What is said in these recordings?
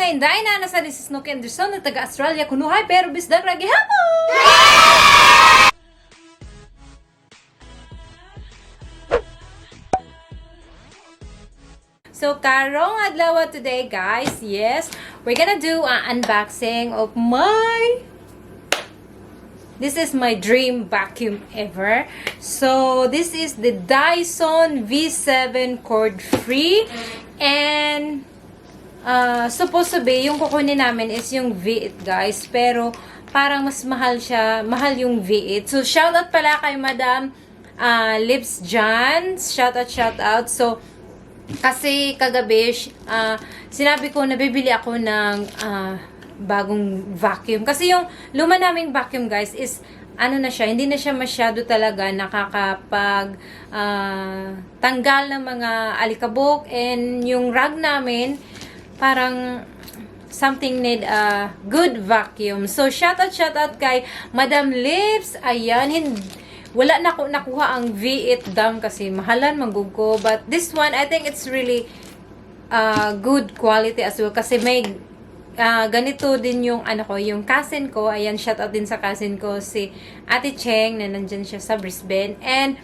mga inday na nasa ni Snook Anderson na taga-Australia kunuhay pero bisdag lagi hapon! So, karong adlaw today, guys. Yes, we're gonna do an unboxing of This is my dream vacuum ever. So, this is the Dyson V7 cord-free. And, supposed to be, yung kukunin namin is yung V8, guys. Pero, parang mas mahal siya. Mahal yung V8. So, shoutout pala kay Madam Lips John. Shoutout. So, kasi kagabi, sinabi ko na bibili ako ng bagong vacuum. Kasi yung luma naming vacuum, guys, is ano na siya, hindi na siya masyado talaga nakakapag tanggal ng mga alikabok, and yung rug namin parang something need a good vacuum. So shoutout kay Madam Lips. Ayan, wala na ako nakuha ang V8 dam kasi mahalan manggugko, but this one I think it's really good quality as well kasi may ganito din yung yung cousin ko. Ayan, shout out din sa cousin ko, si Ate Cheng, na nandyan siya sa Brisbane. And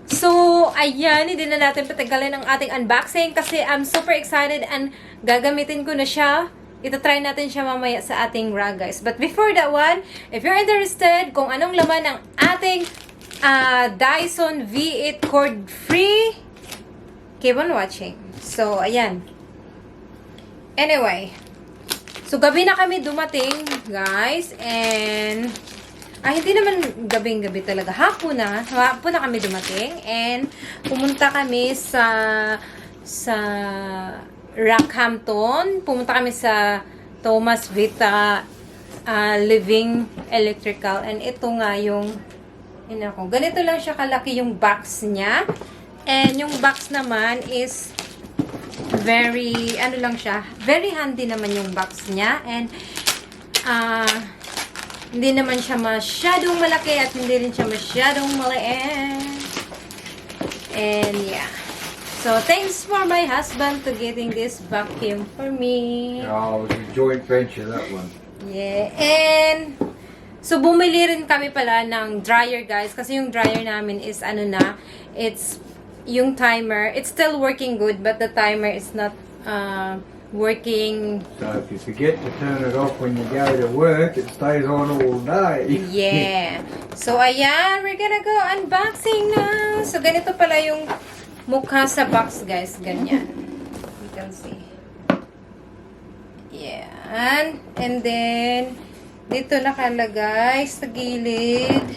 so ayan, hindi na natin patagalin ang ating unboxing kasi I'm super excited and gagamitin ko na siya. Ito-try natin siya mamaya sa ating rug, guys. But before that one, if you're interested kung anong laman ng ating Dyson V8 cord-free, keep on watching. So, ayan. Anyway, so gabi na kami dumating, guys, and hindi naman gabing-gabi talaga. Hapon na kami dumating, and pumunta kami sa Rockhampton. Pumunta kami sa Thomas Vita Living Electrical, and ito nga yung ganito lang siya kalaki yung box niya. And yung box naman is very, very handy naman yung box niya. And, hindi naman siya masyadong malaki at hindi rin siya masyadong maliit. And, yeah. So, thanks for my husband to getting this vacuum for me. Oh, it was a joint venture, that one. Yeah. And, so, bumili rin kami pala ng dryer, guys. Kasi yung dryer namin is, it's, yung timer, it's still working good, but the timer is not working. So, if you forget to turn it off when you go to work, it stays on all day. Yeah. So, ayan, we're gonna go unboxing na. So, ganito pala yung mukha sa box, guys. Ganyan. You can see. Yeah. And then, dito nakalagay sa gilid.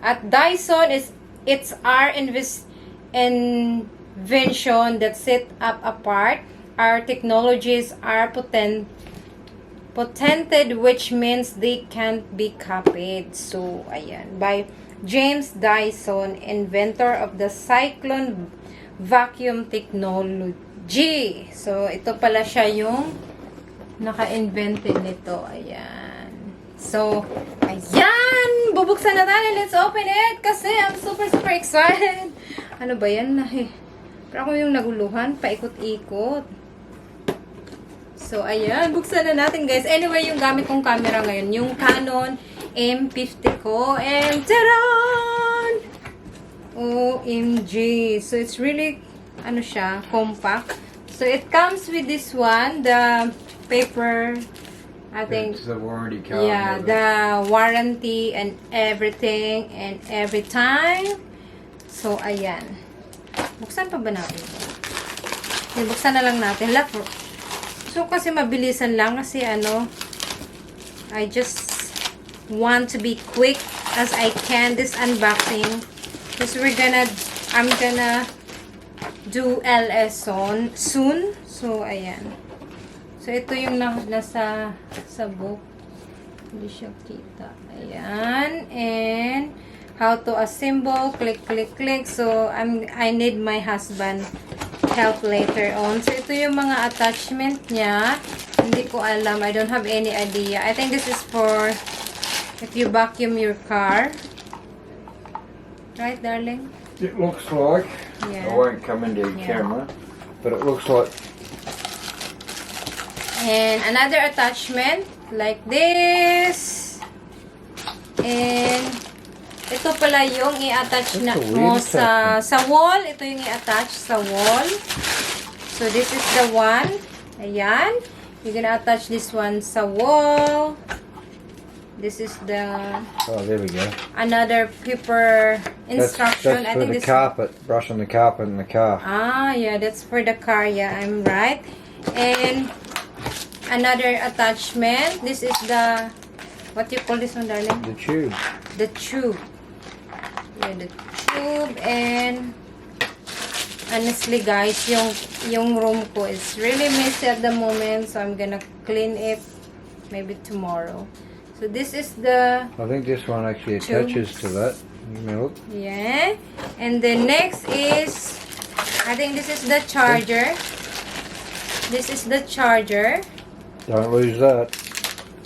At Dyson, it's our invention that set up apart. Our technologies are patented, which means they can't be copied. So, ayan. By James Dyson, inventor of the Cyclone Vacuum Technology. So, ito pala siya yung naka-invente nito. Ayan. So, ayan! Bubuksan na tayo. Let's open it! Kasi I'm super excited. Ano ba yan? Pero ako yung naguluhan. Paikot-ikot. So, ayan. Buksan na natin, guys. Anyway, yung gamit kong camera ngayon, yung Canon M50 ko. And, taran! OMG! So, it's really, compact. So, it comes with this one, the paper, I think. It's the warranty card. Yeah, the warranty and everything and every time. So, ayan. Buksan pa ba natin? Buksan na lang natin. So, kasi mabilisan lang kasi I just want to be quick as I can this unboxing. Because I'm gonna do LS soon. So, ayan. So, ito yung nasa book. Hindi siya kita. Ayan. And, how to assemble. Click. So, I need my husband help later on. So, ito yung mga attachment niya. Hindi ko alam. I don't have any idea. I think this is for if you vacuum your car. Right, darling? It looks like, Yeah. I won't come into the camera, but it looks like And another attachment like this. And ito pala yung i-attach na mo sa wall. Ito yung i-attach sa wall. So this is the one. Ayan. You're gonna attach this one sa wall. This is the... Oh, there we go. Another paper instruction. That's for the carpet. Brush on the carpet in the car. Ah, yeah. That's for the car. Yeah, I'm right. And another attachment. This is the... What do you call this one, darling? The tube. The tube. Yeah, the tube. And honestly, guys, yung room ko is really messy at the moment. So I'm gonna clean it maybe tomorrow. So this is the... I think this one actually attaches to that. Give me a look. Yeah. And the next is... I think this is the charger. This is the charger. Don't lose that.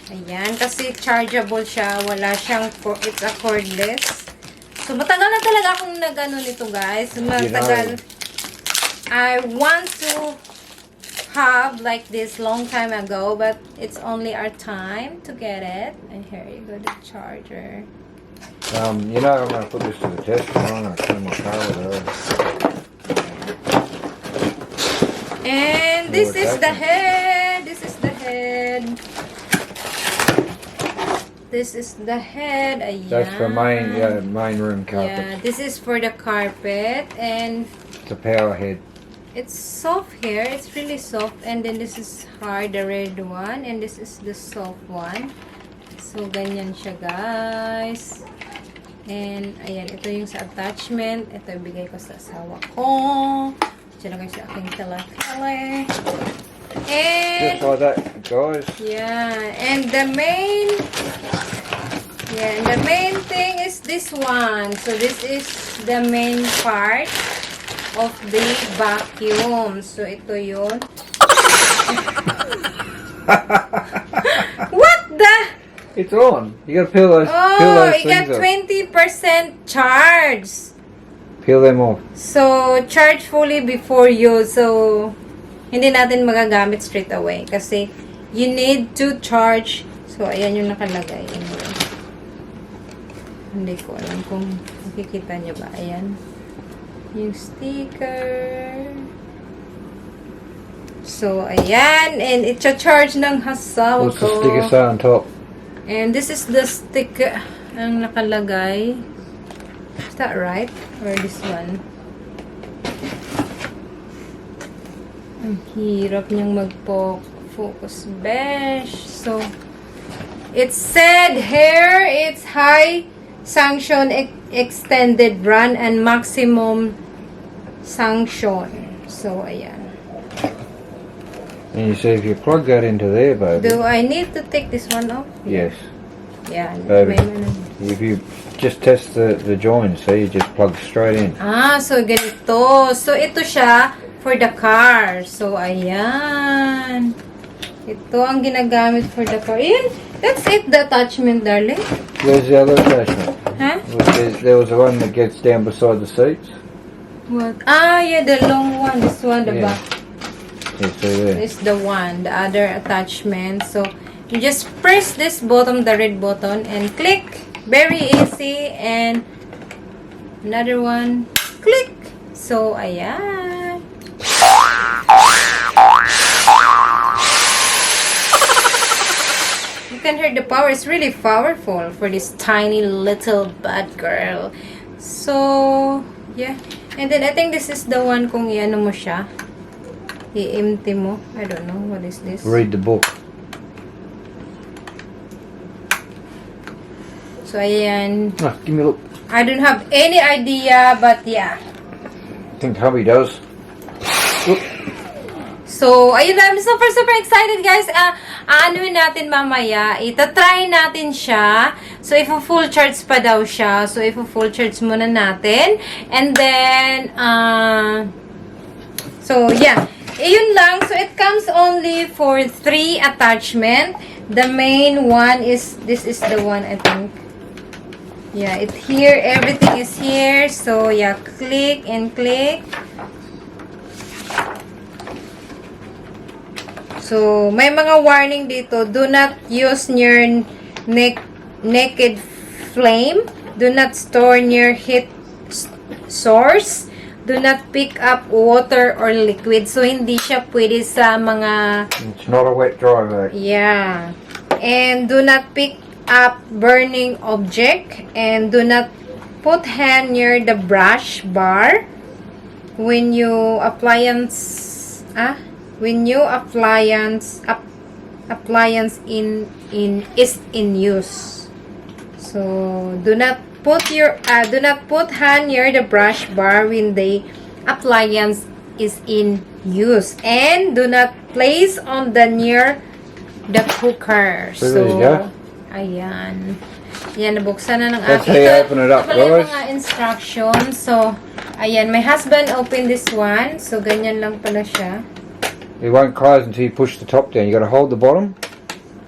Ayan. Kasi chargeable siya. Wala siyang... It's a cordless. So matagal na talaga akong nag-ano nito, guys. Matagal. I want to have like this long time ago, but it's only our time to get it. And here you go, the charger. You know, I'm going to put this to the test. I'm going to clean my car with her. And this is the head. This is the head. This is the head. Ayan. That's for main room carpet. Yeah, this is for the carpet. And it's a power head. it's soft here. It's really soft. And then this is hard, the red one. And this is the soft one. So, ganyan siya, guys. And, ayan. Ito yung sa attachment. Ito ibigay ko sa asawa ko. Diyan lang sa aking tala-tala. And, Just like that, guys. yeah. And the main... Yeah, and the main thing is this one. So, this is the main part of the vacuum. So, ito yun. What the? It's on. You gotta peel those Oh, you things got off. 20% charge. Peel them off. So, charge fully before use. So, hindi natin magagamit straight away. Kasi, you need to charge. So, ayan yung nakalagay. Hindi ko alam kung makikita nyo ba. Ayan. Yung sticker. So, ayan. And itcha-charge ng hasawa What's the ko. sticker say on top? And this is the sticker ang nakalagay. Is that right? Or this one? Ang hirap niyang mag-focus. Besh. So, it said here, it's high sanction extended run and maximum sanction. So, ayan. And you see if you plug that into there, baby. Do I need to take this one off? Yes. Yeah. Baby. May- If you just test the join, see, you just plug straight in. Ah, so ganito. So, ito siya for the car. So, ayan. Ito ang ginagamit for the car. Ayan. That's it, the attachment, darling. There's the other attachment. Huh? There was the one that gets down beside the seats. What? Ah, yeah, the long one. This one, the Yeah. back. Yeah, see there. This is the one, the other attachment. So, you just press this button, the red button, and click. Very easy. And another one, click. So, ayan. You can hear the power. It's really powerful for this tiny little bad girl. So, yeah. And then, I think this is the one kung i-ano mo siya. I-empty mo. I don't know. What is this? Read the book. So, ayan. Ah, give me a look. I don't have any idea, but yeah. I think hubby does. Look. So, ayun na. I'm super, super excited, guys. Aanuin natin mamaya. Itatry natin siya. So, full charge pa daw siya. So, full charge muna natin. And then, so, yeah. Yun lang. So, it comes only for 3 attachment. The main one is, this is the one, I think. Yeah, it here. Everything is here. So, yeah, click and click. So, may mga warning dito. Do not use near naked flame. Do not store near heat source. Do not pick up water or liquid. So, hindi siya pwede sa mga... It's not a wet driveway. Yeah. And do not pick up burning object. And do not put hand near the brush bar when you appliance is in use. So do not put hand near the brush bar when the appliance is in use, and do not place on the near the cooker. So there you go. Ayan. Yan, nabuksan na ng That's akin. how you open it up, Ito pala yung guys. mga instructions. So, ayan, my husband opened this one. So, ganyan lang pala siya. It won't close until you push the top down. You got to hold the bottom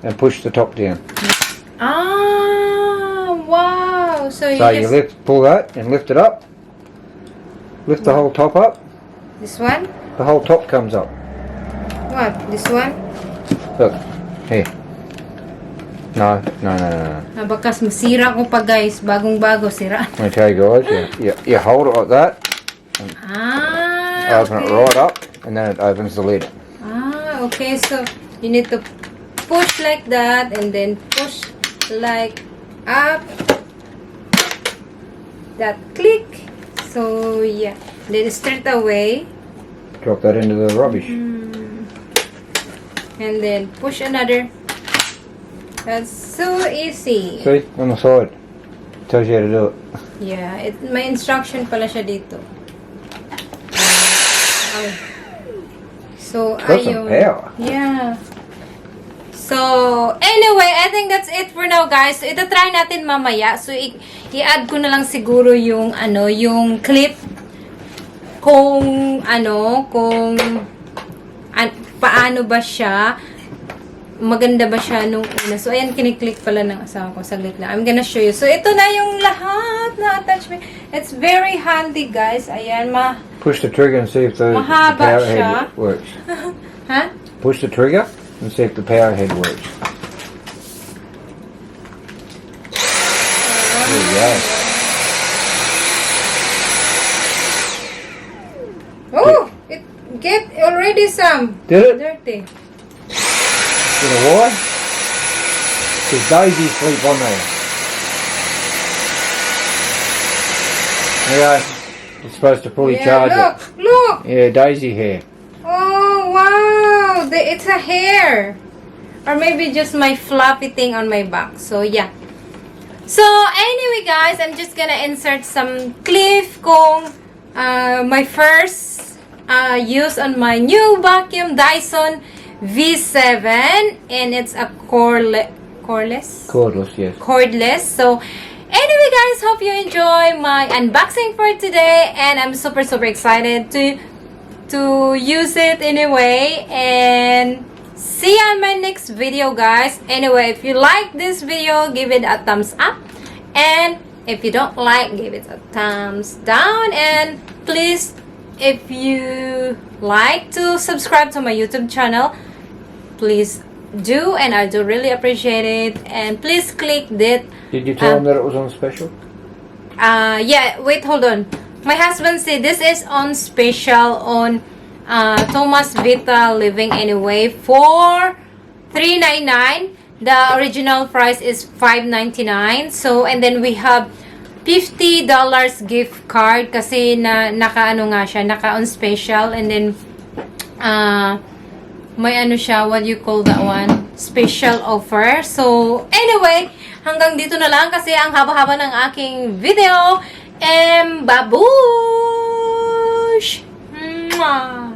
and push the top down. Ah, wow. So, You pull that and lift it up. Lift the whole top up. This one? The whole top comes up. What? This one? Look, here. No. Bakas masira ko pa, guys. Bagong-bago, sira. Let me tell you guys, you hold it like that, open it right up, and then it opens the lid. Ah, okay. So, you need to push like that, and then push like up. That click. So, yeah. Then straight away. Drop that into the rubbish. And then push another. That's so easy. See, on the side. Tells you how to do it. Yeah, may instruction pala siya dito. So, Got some power. Yeah. So, anyway, I think that's it for now, guys. So, ito try natin mamaya. So, i-add ko na lang siguro yung, yung clip kung paano ba siya, maganda ba siya nung una. So, ayan, kiniklik pala ng asawa ko. Saglit lang. I'm gonna show you. So, ito na yung lahat na attachment. It's very handy, guys. Ayan, Push the trigger and see if the mahaba power siya. head works. Ha? Push the trigger and see if the power head works. There you go. Oh! It get already some Did it? dirty. You know why? Because Daisy sleep on there. Yeah, it's supposed to fully charge look, it. look! Yeah, Daisy hair. Oh, wow! It's a hair. Or maybe just my fluffy thing on my back. So, yeah. So, anyway, guys, I'm just gonna insert some clip kung my first use on my new vacuum Dyson V7, and it's a cordless. Cordless, yes. Cordless. So, anyway, guys, hope you enjoy my unboxing for today, and I'm super excited to use it anyway. And see you on my next video, guys. Anyway, if you like this video, give it a thumbs up, and if you don't like, give it a thumbs down. And please, if you like to subscribe to my YouTube channel, please do, and I do really appreciate it. And please click that. Did you tell them that it was on special? Yeah, wait, hold on. My husband said this is on special on Thomas Vita Living Anyway for $3.99. The original price is $5.99. So, and then we have $50 gift card kasi naka on special, and then may siya, what do you call that one? Special offer. So, anyway, hanggang dito na lang kasi ang haba-haba ng aking video. And babush! Mwah!